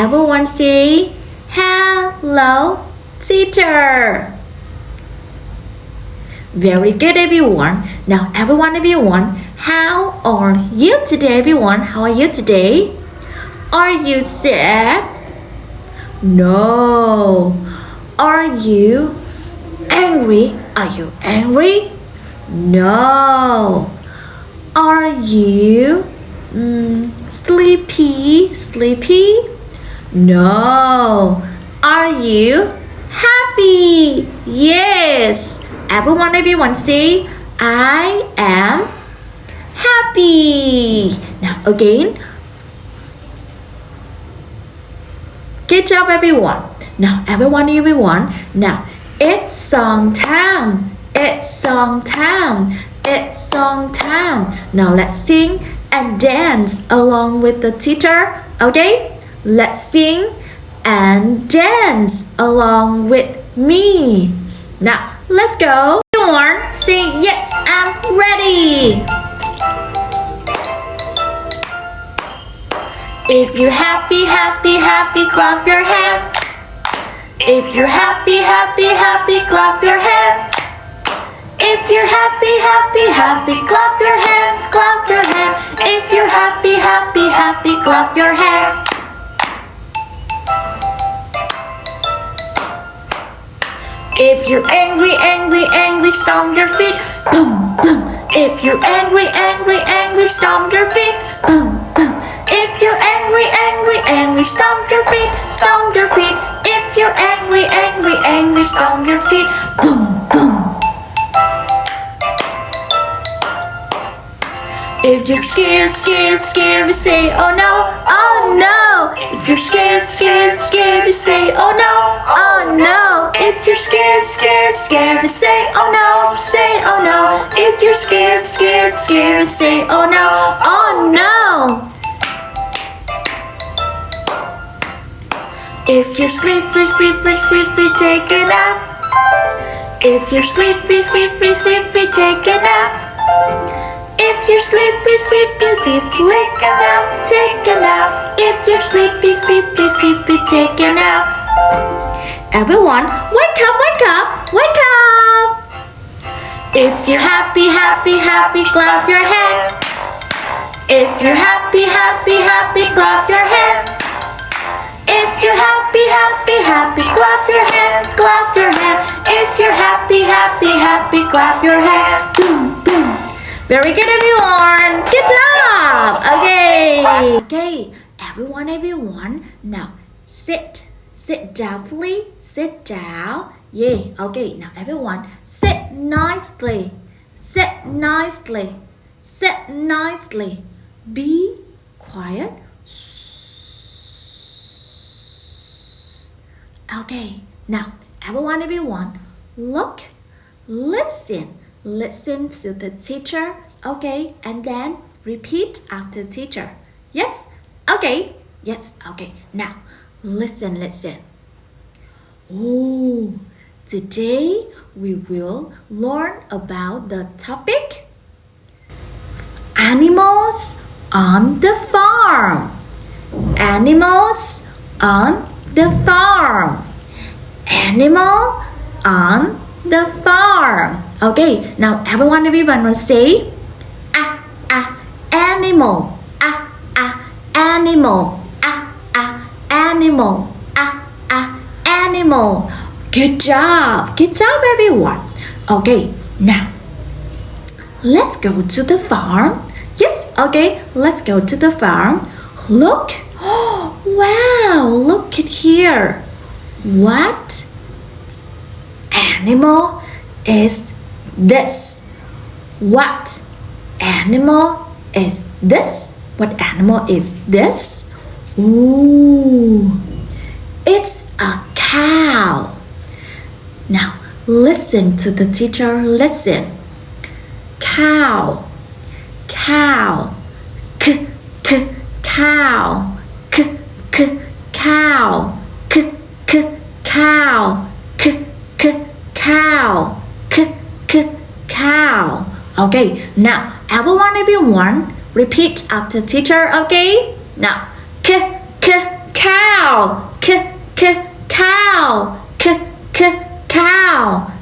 everyone say, hello, teacher. Very good, everyone. Now, everyone, how are you today, everyone? How are you today? Are you sad? No. Are you angry? Are you angry? No. Are you sleepy? Sleepy? No. Are you happy? Yes. Everyone say, I am happy. Now again. Good job, everyone. Now, everyone. Now, it's song time. It's song time. It's song time. Now, let's sing and dance along with the teacher. Okay? Let's sing and dance along with me. Now, let's go. Everyone, say yes, I'm ready. If you're happy, clap your hands. If you're happy, clap your hands. If you're happy, clap your hands, clap your hands. If you're happy, clap your hands. If you're angry, stomp your feet, boom, boom. If you're angry, stomp your feet, boom, boom. If you're angry, stomp your feet, stomp your feet. If you're angry, stomp your feet, boom, boom. If you're scared, you say, oh no, oh no. If you're scared, you say, oh no, oh no. If you're scared, you say, oh no, say, oh no. If you're scared, you say, oh no, oh no. If you're sleepy, take a nap. If you're sleepy, take a nap. If you're sleepy, take a nap, take a nap. If you're sleepy, take a nap. Everyone, wake up, wake up, wake up. If you're happy, clap your hands. If you're happy, clap your hands. If you're happy, clap your hands, clap your hands. If you're happy, clap your hands. Boom, boom. Very good, everyone. Good job. Okay, everyone. Now sit down, please. Sit down. Yeah. Okay. Now everyone, sit nicely. Sit nicely. Sit nicely. Be quiet. Okay. Now everyone, look, listen to the teacher. Okay, and then repeat after teacher. Yes. Okay. Yes. Okay. Now listen. Oh, today we will learn about the topic animals on the farm. Animals on the farm. Animal on the farm. Okay, now everyone will say animal, animal, animal, animal. Good job, everyone. Okay, now let's go to the farm. Yes, okay, let's go to the farm. Look, oh, wow, look at here. What animal is this? What animal is this? What animal is this? Ooh, it's a cow. Now listen to the teacher. Listen. Cow, cow, k, cow, k, cow, k, cow, k, cow, k, cow. Okay, now everyone repeat after teacher. Okay, now k, cow. cow, cow, cow, cow,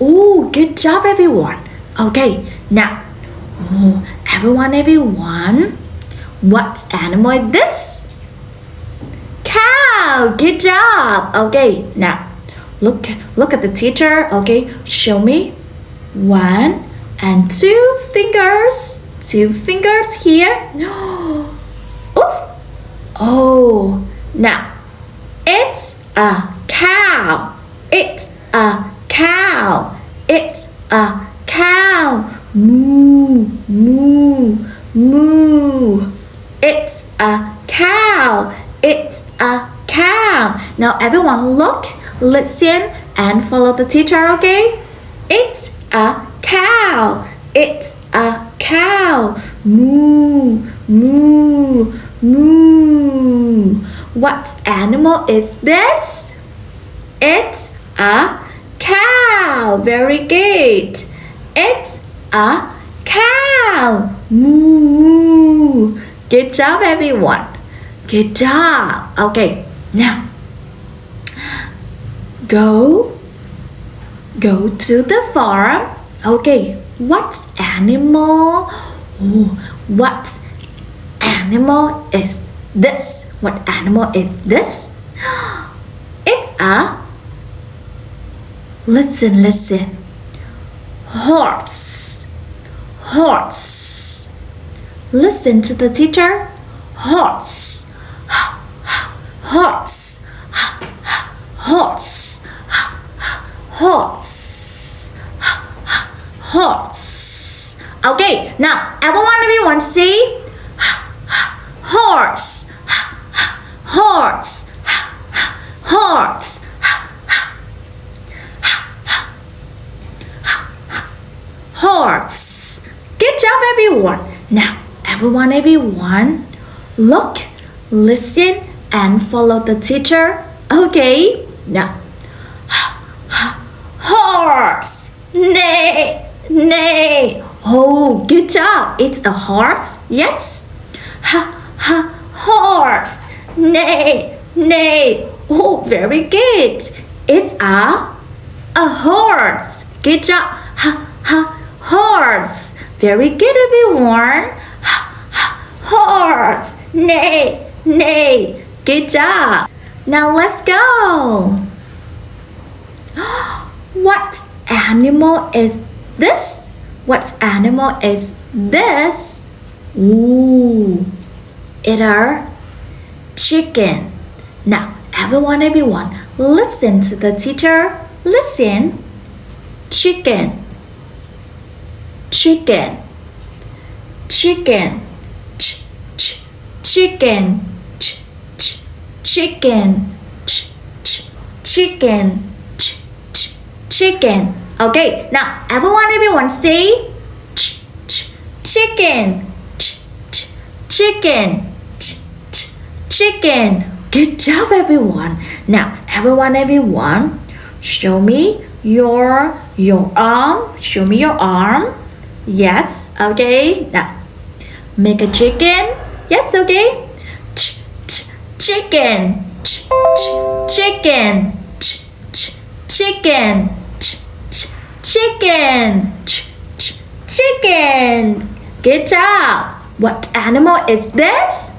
Ooh, good job everyone. Okay, now everyone, what animal is this? Cow. Good job. Okay, now look at the teacher. Okay, show me 1 and 2 fingers. 2 fingers here. Oof. Oh, now it's a cow. It's a cow. It's a cow. Moo, moo, moo. It's a cow. It's a cow. Now everyone look, listen and follow the teacher, okay? It's a cow. It's a cow. Moo, moo, moo. What animal is this? It's a cow. Very good. It's a cow. Moo, moo. Good job everyone. Good job. Okay, now go to the farm. Okay, what animal? Oh, what animal is this? What animal is this? It's a, listen. Horse. Horse. Listen to the teacher. Horse. Horse. Horse. Horse. Horse. Okay, now everyone say horse. Horse. Horse. Horse. Good job everyone. Now everyone look, listen and follow the teacher. Okay, now horse. Neigh, neigh. Oh, good job. It's a horse. Yes. Horse. Neigh, neigh. Oh, very good. It's a horse. Good job. Horse. Very good everyone. Horse. Neigh, neigh. Good job. Now let's go. What animal is this? What animal is this? Ooh, it's a chicken. Now everyone, listen to the teacher. Listen. Chicken. Chicken. Chicken. Chicken. Chicken. Chicken. Chicken. Okay, now everyone say chicken. Chicken. Chicken. Good job everyone. Now everyone show me your arm. Show me your arm. Yes, okay. Now make a chicken. Yes, okay. Chicken. Chicken. Chicken. Chicken. Chicken. Good job. What animal is this?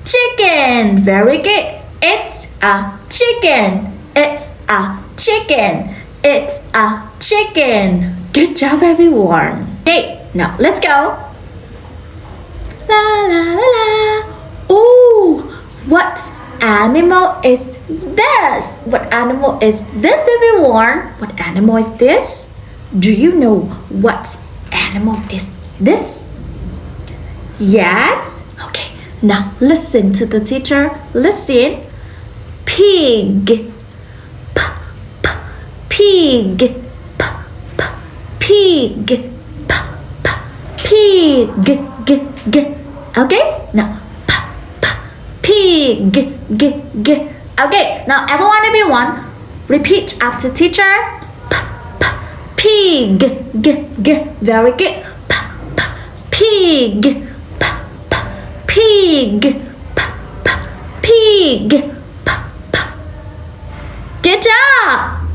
Chicken. Very good. It's a chicken. It's a chicken. It's a chicken. Good job everyone. Okay, now let's go. La la la la. Oh, what animal is this? What animal is this everyone? What animal is this? Do you know what animal is this? Yes? Okay, now listen to the teacher. Listen. Pig. Pig. Pig. Pig. Okay, now pig. Okay, now everyone repeat after teacher. Pig. pig, very good. Pig, pig, pig. Good job.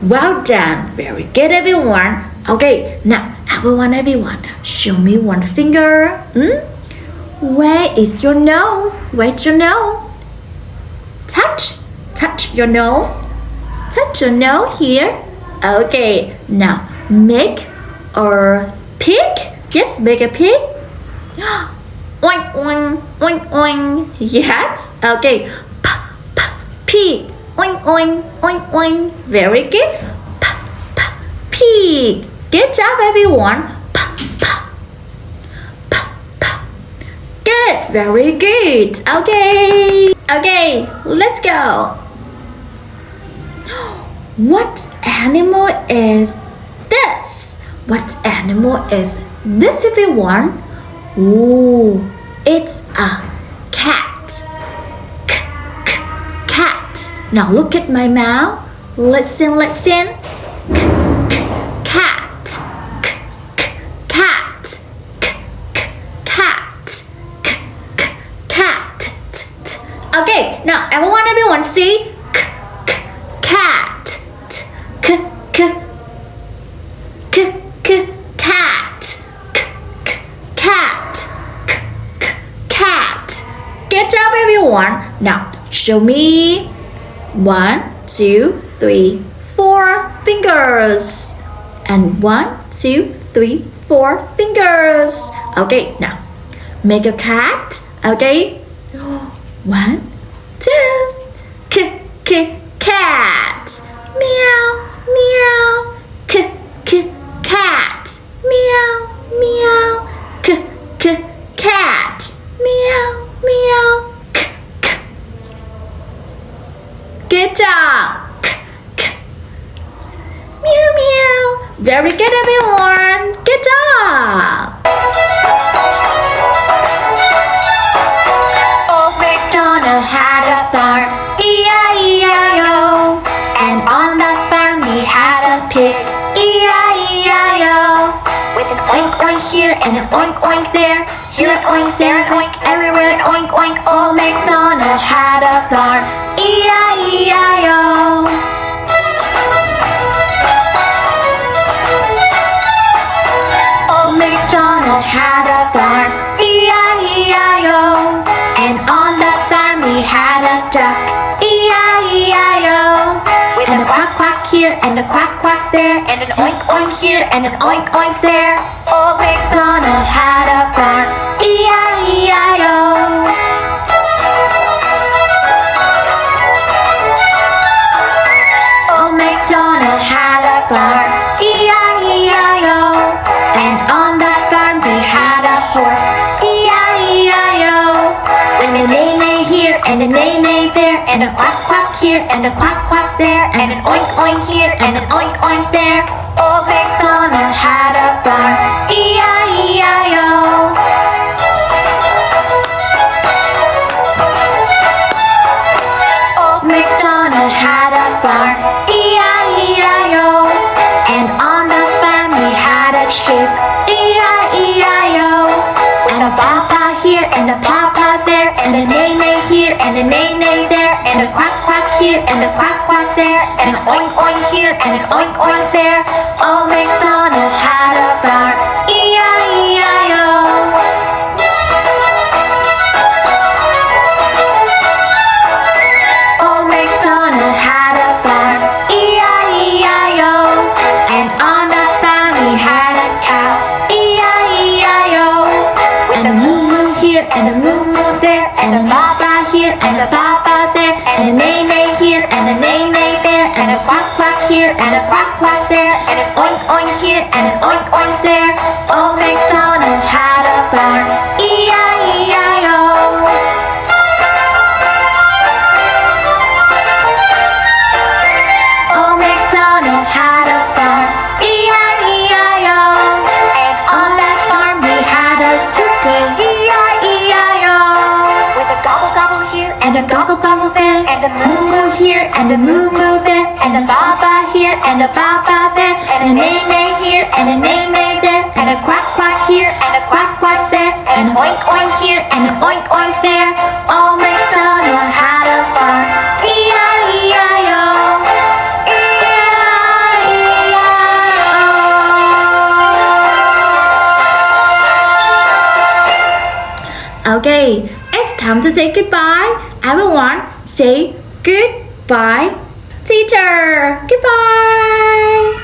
Well done, very good everyone. Okay, now everyone, show me one finger. Where is your nose? Where's your nose? Touch your nose. Touch your nose here. Okay, now make a pig. Yes, make a pig. Oink, oink, oink, oink. Yes, okay. Pig. Oink, oink, oink, oink. Very good. Pig. Good job, everyone. Good, very good. Okay, let's go. What animal is this? What animal is this, everyone? Ooh, it's a cat. Cat. Now look at my mouth. Listen. Cat. Cat. Cat. Okay, now everyone see? Cat. Cat. Cat. Good job, everyone. Now show me 1, 2, 3, 4 fingers. And 1, 2, 3, 4 fingers. Okay, now make a cat. Okay. 1, 2. Cat. Meow, meow. Cat. Meow, meow. Cat. Meow, meow. Good job. Meow, meow. Very good, everyone. Good job. Old MacDonald had a farm, E-I-E-I-O. And on the farm he had a pig, E-I-E-I-O. With an oink oink here and an oink oink there. Here an oink, there an oink, everywhere an oink oink. Old MacDonald had a farm, E-I-E-I-O. Old MacDonald had a farm, E-I-E-I-O. And on the farm he had a duck, E-I-E-I-O. And a quack quack here and a quack quack there. And an oink oink here and an oink oink there. Old MacDonald had a farm, E-I-E-I-O. Old MacDonald had a farm, E-I-E-I-O. And on the farm he had a horse, E-I-E-I-O. And a neigh neigh here and a neigh neigh there. And a quack quack here and a quack quack there. And an oink oink here and an oink oink there. Old MacDonald had a farm, E-I-E-I-O. Old MacDonald had a farm, E-I-E-I-O. And on the farm he had a sheep, E-I-E-I-O. And a papa here and a papa there. And a neigh neigh here and a neigh neigh there. And a quack quack here and a quack quack there. And an oink oink here and an oink oink there. Old MacDonald had a farm, E-I-E-I-O. Old MacDonald had a farm, E-I-E-I-O. And on the farm he had a cow, E-I-E-I-O. And a moo moo here and a moo moo there. And a baba here and a baba there. And a neigh neigh here and a neigh neigh there. And a quack quack here and a quack quack there. And an oink oink here and an oink oink there. Old MacDonald had a farm, E-I-E-I-O. Old MacDonald had a farm, E-I-E-I-O. And on that farm he had a turkey, E-I-E-I-O. With a gobble gobble here and a gobble gobble there. And a moo moo here and a moo moo there. And a baba here and a a bow bow there, and a neigh neigh here, and a neigh neigh there, and a quack quack here, and a quack quack there, and a oink oink here, and an oink oink there. Old MacDonald had a farm. E-I-E-I-O. E-I-E-I-O. Okay, it's time to say goodbye. Everyone, say goodbye. Teacher, goodbye.